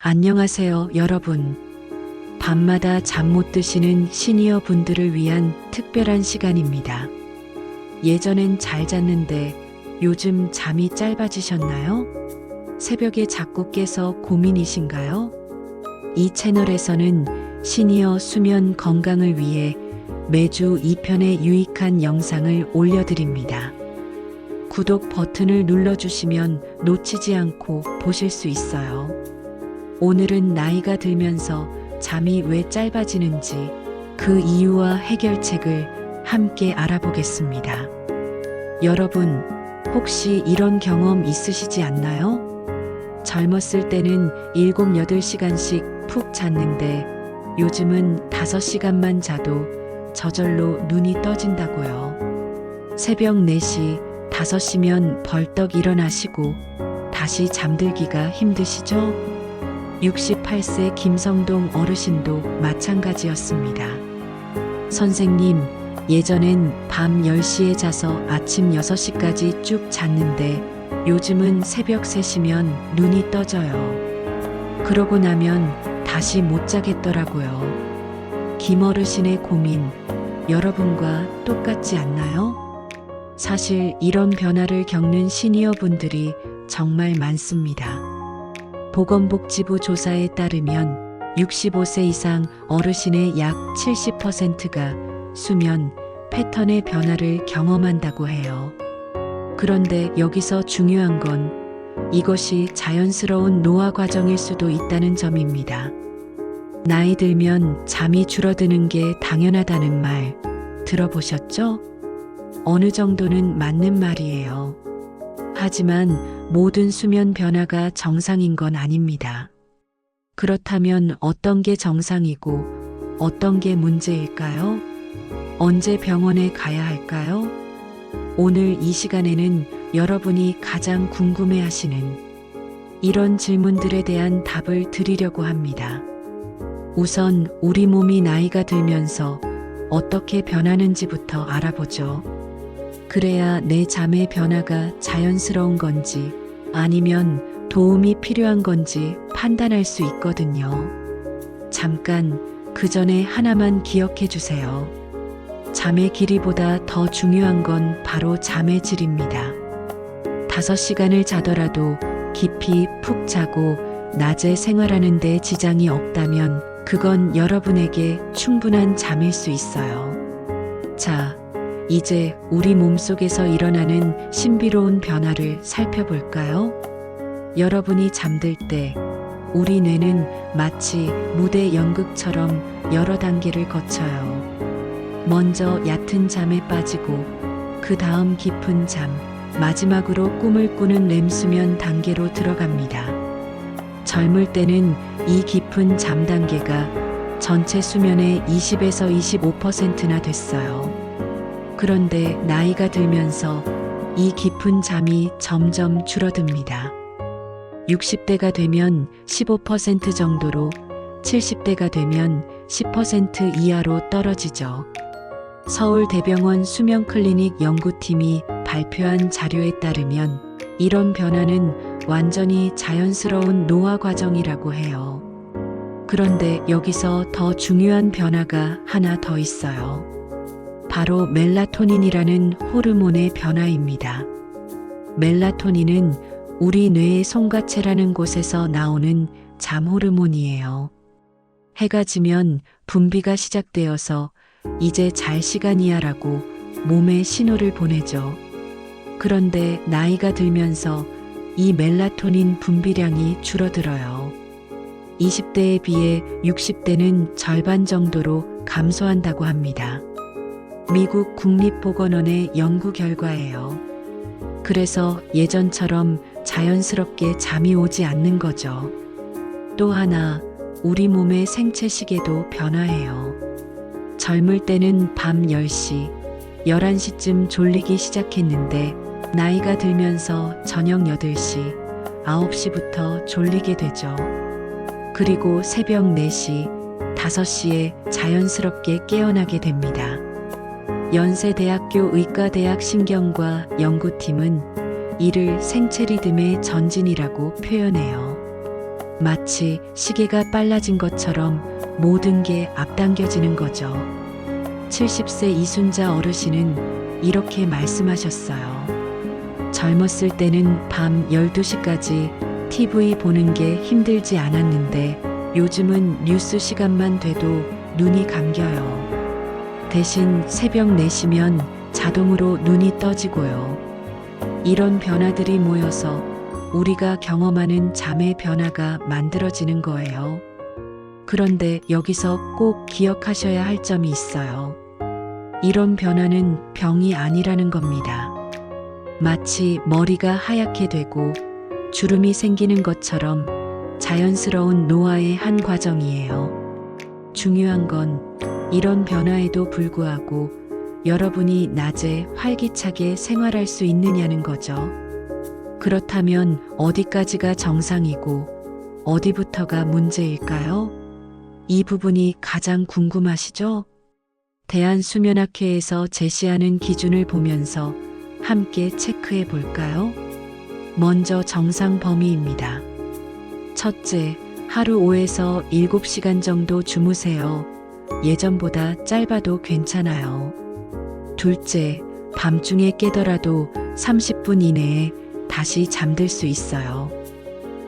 안녕하세요, 여러분. 밤마다 잠 못 드시는 시니어 분들을 위한 특별한 시간입니다. 예전엔 잘 잤는데 요즘 잠이 짧아지셨나요? 새벽에 자꾸 깨서 고민이신가요? 이 채널에서는 시니어 수면 건강을 위해 매주 2편의 유익한 영상을 올려드립니다. 구독 버튼을 눌러주시면 놓치지 않고 보실 수 있어요. 오늘은 나이가 들면서 잠이 왜 짧아지는지 그 이유와 해결책을 함께 알아보겠습니다. 여러분, 혹시 이런 경험 있으시지 않나요? 젊었을 때는 7, 8시간씩 푹 잤는데 요즘은 5시간만 자도 저절로 눈이 떠진다고요. 새벽 4시, 5시면 벌떡 일어나시고 다시 잠들기가 힘드시죠? 68세 김성동 어르신도 마찬가지였습니다. 선생님, 예전엔 밤 10시에 자서 아침 6시까지 쭉 잤는데 요즘은 새벽 3시면 눈이 떠져요. 그러고 나면 다시 못 자겠더라고요. 김 어르신의 고민, 여러분과 똑같지 않나요? 사실 이런 변화를 겪는 시니어 분들이 정말 많습니다. 보건복지부 조사에 따르면 65세 이상 어르신의 약 70%가 수면 패턴의 변화를 경험한다고 해요. 그런데 여기서 중요한 건 이것이 자연스러운 노화 과정일 수도 있다는 점입니다. 나이 들면 잠이 줄어드는 게 당연하다는 말 들어보셨죠? 어느 정도는 맞는 말이에요. 하지만 모든 수면 변화가 정상인 건 아닙니다. 그렇다면 어떤 게 정상이고 어떤 게 문제일까요? 언제 병원에 가야 할까요? 오늘 이 시간에는 여러분이 가장 궁금해하시는 이런 질문들에 대한 답을 드리려고 합니다. 우선 우리 몸이 나이가 들면서 어떻게 변하는지부터 알아보죠. 그래야 내 잠의 변화가 자연스러운 건지 아니면 도움이 필요한 건지 판단할 수 있거든요. 잠깐 그 전에 하나만 기억해 주세요. 잠의 길이보다 더 중요한 건 바로 잠의 질입니다. 5시간을 자더라도 깊이 푹 자고 낮에 생활하는 데 지장이 없다면 그건 여러분에게 충분한 잠일 수 있어요. 자, 이제 우리 몸속에서 일어나는 신비로운 변화를 살펴볼까요? 여러분이 잠들 때 우리 뇌는 마치 무대 연극처럼 여러 단계를 거쳐요. 먼저 얕은 잠에 빠지고 그 다음 깊은 잠, 마지막으로 꿈을 꾸는 렘 수면 단계로 들어갑니다. 젊을 때는 이 깊은 잠 단계가 전체 수면의 20에서 25%나 됐어요. 그런데 나이가 들면서 이 깊은 잠이 점점 줄어듭니다. 60대가 되면 15% 정도로, 70대가 되면 10% 이하로 떨어지죠. 서울대병원 수면클리닉 연구팀이 발표한 자료에 따르면 이런 변화는 완전히 자연스러운 노화 과정이라고 해요. 그런데 여기서 더 중요한 변화가 하나 더 있어요. 바로 멜라토닌이라는 호르몬의 변화입니다. 멜라토닌은 우리 뇌의 송가체라는 곳에서 나오는 잠 호르몬이에요. 해가 지면 분비가 시작되어서 이제 잘 시간이야라고 몸에 신호를 보내죠. 그런데 나이가 들면서 이 멜라토닌 분비량이 줄어들어요. 20대에 비해 60대는 절반 정도로 감소한다고 합니다. 미국 국립보건원의 연구 결과예요. 그래서 예전처럼 자연스럽게 잠이 오지 않는 거죠. 또 하나, 우리 몸의 생체 시계도 변화해요. 젊을 때는 밤 10시, 11시쯤 졸리기 시작했는데 나이가 들면서 저녁 8시, 9시부터 졸리게 되죠. 그리고 새벽 4시, 5시에 자연스럽게 깨어나게 됩니다. 연세대학교 의과대학 신경과 연구팀은 이를 생체 리듬의 전진이라고 표현해요. 마치 시계가 빨라진 것처럼 모든 게 앞당겨지는 거죠. 70세 이순자 어르신은 이렇게 말씀하셨어요. 젊었을 때는 밤 12시까지 TV 보는 게 힘들지 않았는데 요즘은 뉴스 시간만 돼도 눈이 감겨요. 대신 새벽 4시면 자동으로 눈이 떠지고요. 이런 변화들이 모여서 우리가 경험하는 잠의 변화가 만들어지는 거예요. 그런데 여기서 꼭 기억하셔야 할 점이 있어요. 이런 변화는 병이 아니라는 겁니다. 마치 머리가 하얗게 되고 주름이 생기는 것처럼 자연스러운 노화의 한 과정이에요. 중요한 건 이런 변화에도 불구하고 여러분이 낮에 활기차게 생활할 수 있느냐는 거죠. 그렇다면 어디까지가 정상이고 어디부터가 문제일까요? 이 부분이 가장 궁금하시죠? 대한수면학회에서 제시하는 기준을 보면서 함께 체크해 볼까요? 먼저 정상 범위입니다. 첫째, 하루 5에서 7시간 정도 주무세요. 예전보다 짧아도 괜찮아요. 둘째, 밤중에 깨더라도 30분 이내에 다시 잠들 수 있어요.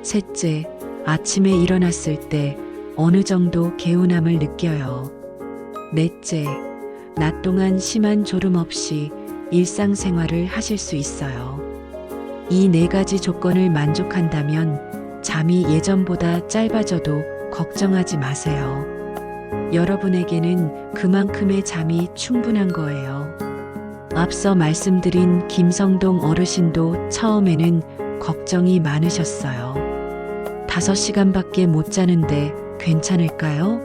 셋째, 아침에 일어났을 때 어느 정도 개운함을 느껴요. 넷째, 낮 동안 심한 졸음 없이 일상생활을 하실 수 있어요. 이 4가지 조건을 만족한다면 잠이 예전보다 짧아져도 걱정하지 마세요. 여러분에게는 그만큼의 잠이 충분한 거예요. 앞서 말씀드린 김성동 어르신도 처음에는 걱정이 많으셨어요. 5시간밖에 못 자는데 괜찮을까요?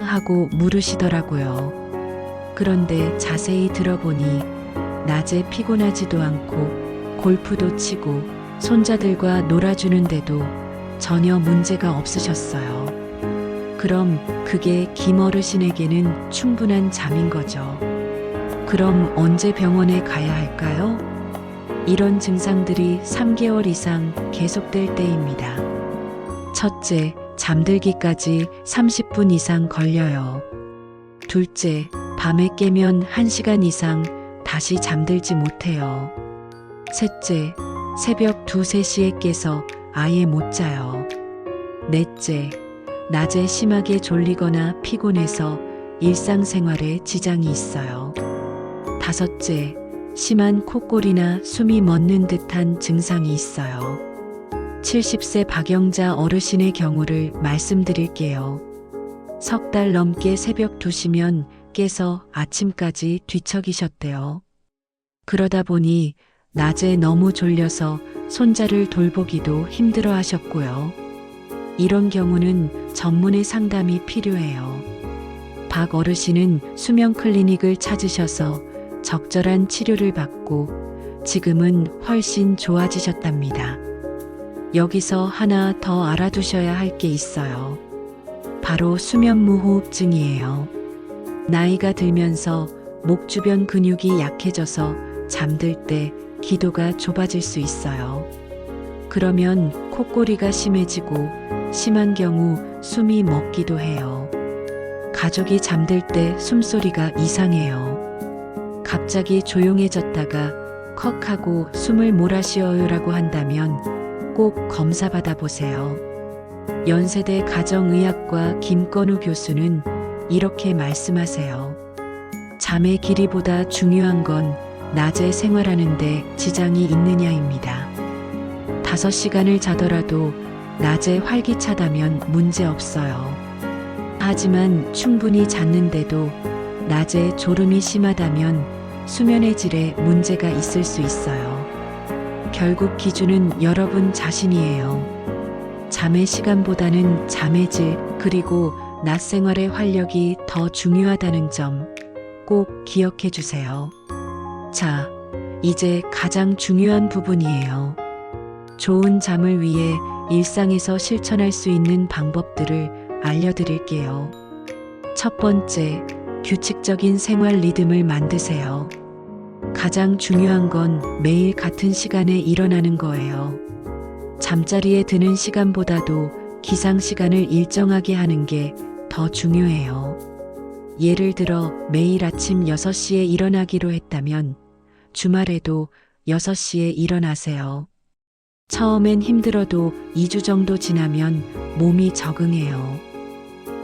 하고 물으시더라고요. 그런데 자세히 들어보니 낮에 피곤하지도 않고 골프도 치고 손자들과 놀아주는데도 전혀 문제가 없으셨어요. 그럼 그게 김 어르신에게는 충분한 잠인 거죠. 그럼 언제 병원에 가야 할까요? 이런 증상들이 3개월 이상 계속될 때입니다. 첫째, 잠들기까지 30분 이상 걸려요. 둘째, 밤에 깨면 1시간 이상 다시 잠들지 못해요. 셋째, 새벽 2, 3시에 깨서 아예 못 자요. 넷째, 낮에 심하게 졸리거나 피곤해서 일상생활에 지장이 있어요. 다섯째, 심한 콧골이나 숨이 멎는 듯한 증상이 있어요. 70세 박영자 어르신의 경우를 말씀드릴게요. 3달 넘게 새벽 2시면 깨서 아침까지 뒤척이셨대요. 그러다 보니 낮에 너무 졸려서 손자를 돌보기도 힘들어 하셨고요. 이런 경우는 전문의 상담이 필요해요. 박 어르신은 수면 클리닉을 찾으셔서 적절한 치료를 받고 지금은 훨씬 좋아지셨답니다. 여기서 하나 더 알아두셔야 할 게 있어요. 바로 수면무호흡증이에요. 나이가 들면서 목 주변 근육이 약해져서 잠들 때 기도가 좁아질 수 있어요. 그러면 콧골이가 심해지고 심한 경우 숨이 멎기도 해요. 가족이 잠들 때 숨소리가 이상해요. 갑자기 조용해졌다가 컥 하고 숨을 몰아쉬어요라고 한다면 꼭 검사 받아보세요. 연세대 가정의학과 김건우 교수는 이렇게 말씀하세요. 잠의 길이보다 중요한 건 낮에 생활하는데 지장이 있느냐입니다. 5시간을 자더라도 낮에 활기차다면 문제 없어요. 하지만 충분히 잤는데도 낮에 졸음이 심하다면 수면의 질에 문제가 있을 수 있어요. 결국 기준은 여러분 자신이에요. 잠의 시간보다는 잠의 질, 그리고 낮 생활의 활력이 더 중요하다는 점 꼭 기억해 주세요. 자, 이제 가장 중요한 부분이에요. 좋은 잠을 위해 일상에서 실천할 수 있는 방법들을 알려드릴게요. 첫 번째, 규칙적인 생활 리듬을 만드세요. 가장 중요한 건 매일 같은 시간에 일어나는 거예요. 잠자리에 드는 시간보다도 기상 시간을 일정하게 하는 게 더 중요해요. 예를 들어 매일 아침 6시에 일어나기로 했다면 주말에도 6시에 일어나세요. 처음엔 힘들어도 2주 정도 지나면 몸이 적응해요.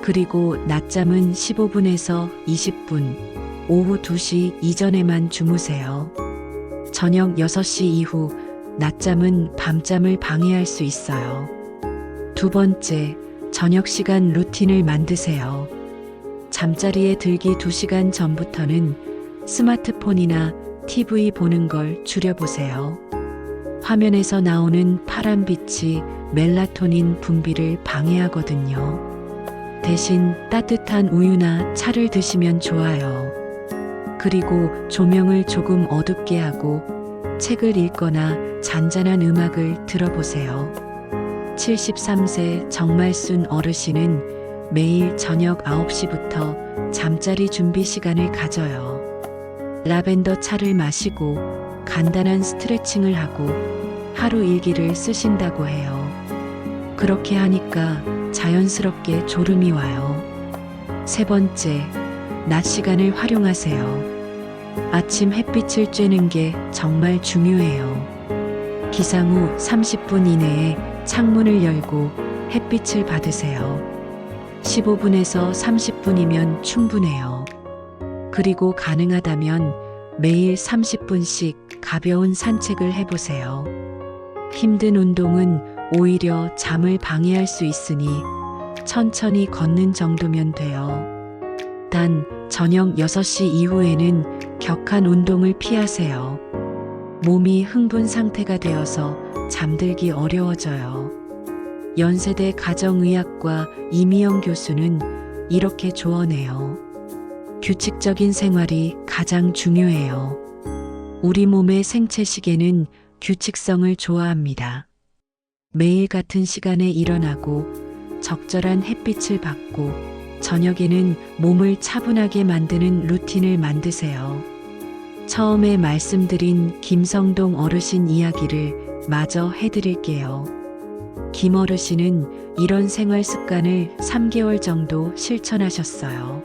그리고 낮잠은 15분에서 20분, 오후 2시 이전에만 주무세요. 저녁 6시 이후 낮잠은 밤잠을 방해할 수 있어요. 두 번째, 저녁 시간 루틴을 만드세요. 잠자리에 들기 2시간 전부터는 스마트폰이나 TV 보는 걸 줄여보세요. 화면에서 나오는 파란빛이 멜라토닌 분비를 방해하거든요. 대신 따뜻한 우유나 차를 드시면 좋아요. 그리고 조명을 조금 어둡게 하고 책을 읽거나 잔잔한 음악을 들어보세요. 73세 정말순 어르신은 매일 저녁 9시부터 잠자리 준비 시간을 가져요. 라벤더 차를 마시고 간단한 스트레칭을 하고 하루 일기를 쓰신다고 해요. 그렇게 하니까 자연스럽게 졸음이 와요. 세 번째, 낮 시간을 활용하세요. 아침 햇빛을 쬐는 게 정말 중요해요. 기상 후 30분 이내에 창문을 열고 햇빛을 받으세요. 15분에서 30분이면 충분해요. 그리고 가능하다면 매일 30분씩 가벼운 산책을 해보세요. 힘든 운동은 오히려 잠을 방해할 수 있으니 천천히 걷는 정도면 돼요. 단 저녁 6시 이후에는 격한 운동을 피하세요. 몸이 흥분 상태가 되어서 잠들기 어려워져요. 연세대 가정의학과 이미영 교수는 이렇게 조언해요. 규칙적인 생활이 가장 중요해요. 우리 몸의 생체 시계는 규칙성을 좋아합니다. 매일 같은 시간에 일어나고 적절한 햇빛을 받고 저녁에는 몸을 차분하게 만드는 루틴을 만드세요. 처음에 말씀드린 김성동 어르신 이야기를 마저 해드릴게요. 김 어르신은 이런 생활 습관을 3개월 정도 실천하셨어요.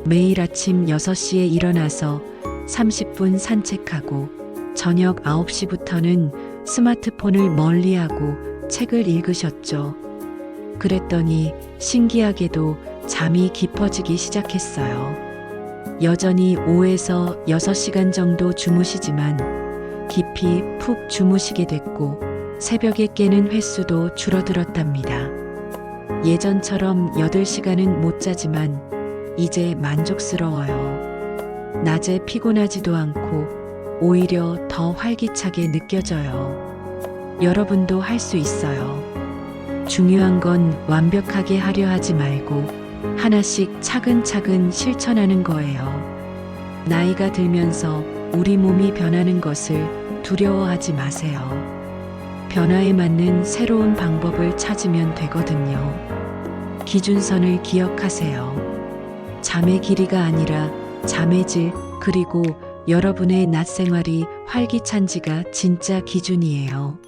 매일 아침 6시에 일어나서 30분 산책하고 저녁 9시부터는 스마트폰을 멀리하고 책을 읽으셨죠. 그랬더니 신기하게도 잠이 깊어지기 시작했어요. 여전히 5에서 6시간 정도 주무시지만 깊이 푹 주무시게 됐고 새벽에 깨는 횟수도 줄어들었답니다. 예전처럼 8시간은 못 자지만 이제 만족스러워요. 낮에 피곤하지도 않고 오히려 더 활기차게 느껴져요. 여러분도 할 수 있어요. 중요한 건 완벽하게 하려 하지 말고 하나씩 차근차근 실천하는 거예요. 나이가 들면서 우리 몸이 변하는 것을 두려워하지 마세요. 변화에 맞는 새로운 방법을 찾으면 되거든요. 기준선을 기억하세요. 잠의 길이가 아니라 잠의 질, 그리고 여러분의 낮 생활이 활기찬지가 진짜 기준이에요.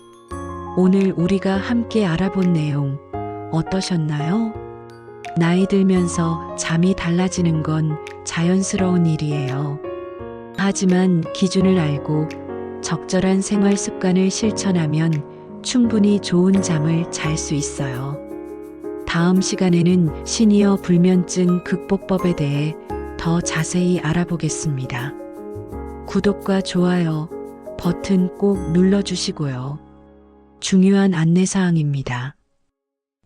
오늘 우리가 함께 알아본 내용 어떠셨나요? 나이 들면서 잠이 달라지는 건 자연스러운 일이에요. 하지만 기준을 알고 적절한 생활 습관을 실천하면 충분히 좋은 잠을 잘 수 있어요. 다음 시간에는 시니어 불면증 극복법에 대해 더 자세히 알아보겠습니다. 구독과 좋아요 버튼 꼭 눌러주시고요. 중요한 안내사항입니다.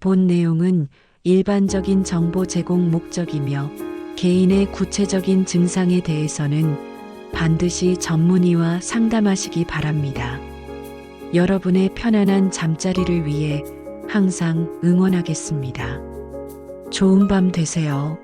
본 내용은 일반적인 정보 제공 목적이며 개인의 구체적인 증상에 대해서는 반드시 전문의와 상담하시기 바랍니다. 여러분의 편안한 잠자리를 위해 항상 응원하겠습니다. 좋은 밤 되세요.